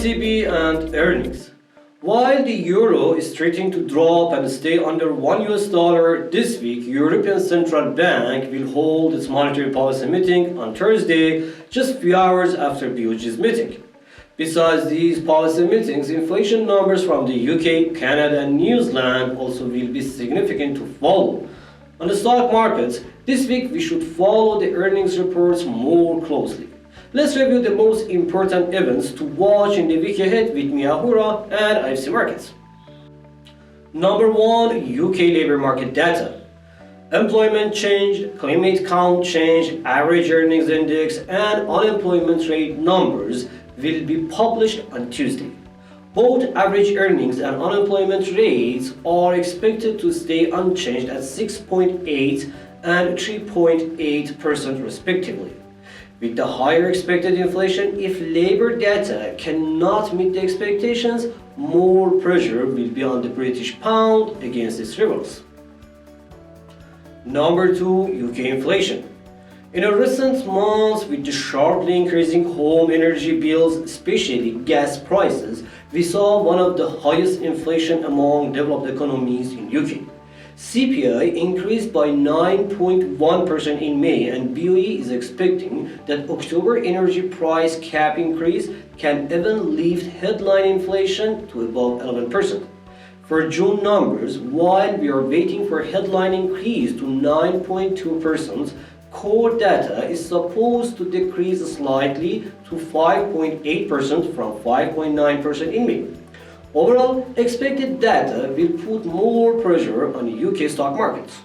ECB and earnings. While the euro is threatening to drop and stay under $1 this week, European Central Bank will hold its monetary policy meeting on Thursday, just a few hours after BOG's meeting. Besides these policy meetings, inflation numbers from the UK, Canada and New Zealand also will be significant to follow. On the stock markets, this week we should follow the earnings reports more closely. Let's review the most important events to watch in the week ahead with me, Ahura, and IFC Markets. Number 1. UK labour market data. Employment change, climate count change, average earnings index, and unemployment rate numbers will be published on Tuesday. Both average earnings and unemployment rates are expected to stay unchanged at 6.8 and 3.8% respectively. With the higher expected inflation, if labor data cannot meet the expectations, more pressure will be on the British pound against its rivals. Number 2. UK inflation. In recent months, with the sharply increasing home energy bills, especially gas prices, we saw one of the highest inflation among developed economies in UK. CPI increased by 9.1% in May, and BOE is expecting that October energy price cap increase can even lift headline inflation to above 11%. For June numbers, while we are waiting for headline increase to 9.2%, core data is supposed to decrease slightly to 5.8% from 5.9% in May. Overall, expected data will put more pressure on the UK stock markets.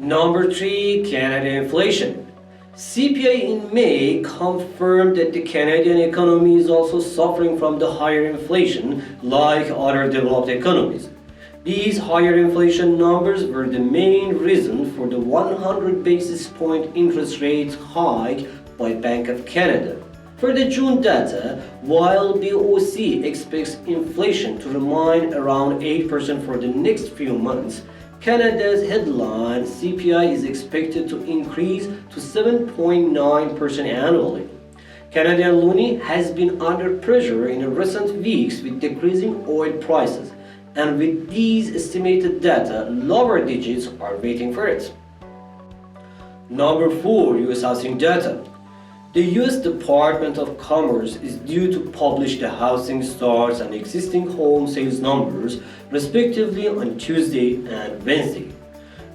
Number 3. Canadian inflation. CPI in May confirmed that the Canadian economy is also suffering from the higher inflation like other developed economies. These higher inflation numbers were the main reason for the 100 basis point interest rate hike by Bank of Canada. For the June data, while BOC expects inflation to remain around 8% for the next few months, Canada's headline CPI is expected to increase to 7.9% annually. Canadian loonie has been under pressure in recent weeks with decreasing oil prices, and with these estimated data, lower digits are waiting for it. Number 4. US housing data. The U.S. Department of Commerce is due to publish the housing starts and existing home sales numbers respectively on Tuesday and Wednesday.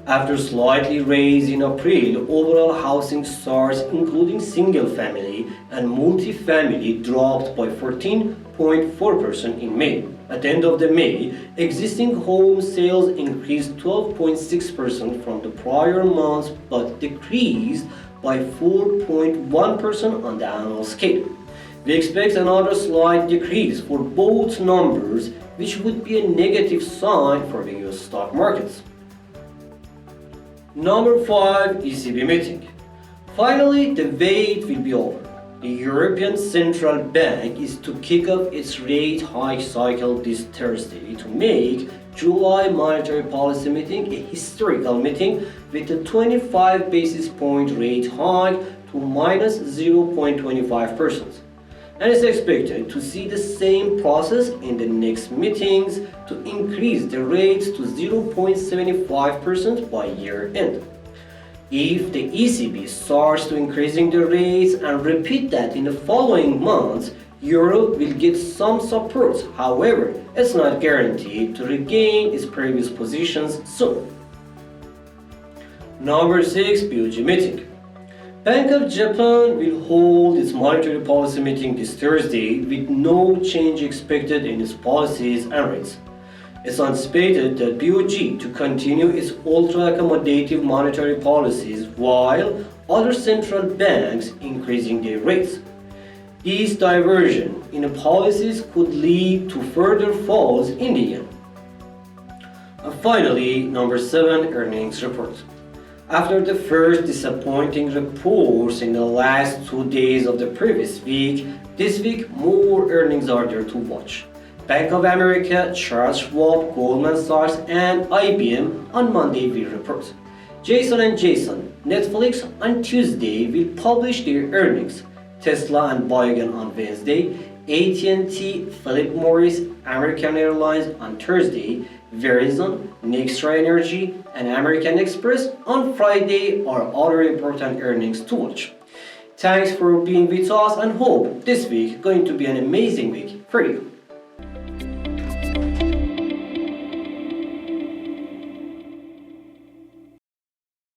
After slightly raised in April, overall housing starts including single-family and multi-family dropped by 14.4% in May. At the end of the May, existing home sales increased 12.6% from the prior month but decreased by 4.1% on the annual scale. We expect another slight decrease for both numbers, which would be a negative sign for the US stock markets. Number 5. ECB meeting. Finally, the wait will be over. The European Central Bank is to kick off its rate hike cycle this Thursday to make July monetary policy meeting a historical meeting with a 25 basis point rate hike to minus 0.25%. And is expected to see the same process in the next meetings to increase the rate to 0.75% by year end. If the ECB starts to increasing the rates and repeat that in the following months, euro will get some support. However, it's not guaranteed to regain its previous positions soon. Number 6. BOG meeting. Bank of Japan will hold its monetary policy meeting this Thursday with no change expected in its policies and rates. It's anticipated that BOG to continue its ultra-accommodative monetary policies while other central banks increasing their rates. These diversion in the policies could lead to further falls in the yen. And finally, number 7. Earnings report. After the first disappointing reports in the last 2 days of the previous week, this week more earnings are there to watch. Bank of America, Charles Schwab, Goldman Sachs, and IBM on Monday will report. Jason & Jason, Netflix on Tuesday will publish their earnings. Tesla and Biogen on Wednesday, AT&T, Philip Morris, American Airlines on Thursday, Verizon, Nextra Energy, and American Express on Friday are other important earnings to watch. Thanks for being with us and hope this week going to be an amazing week for you.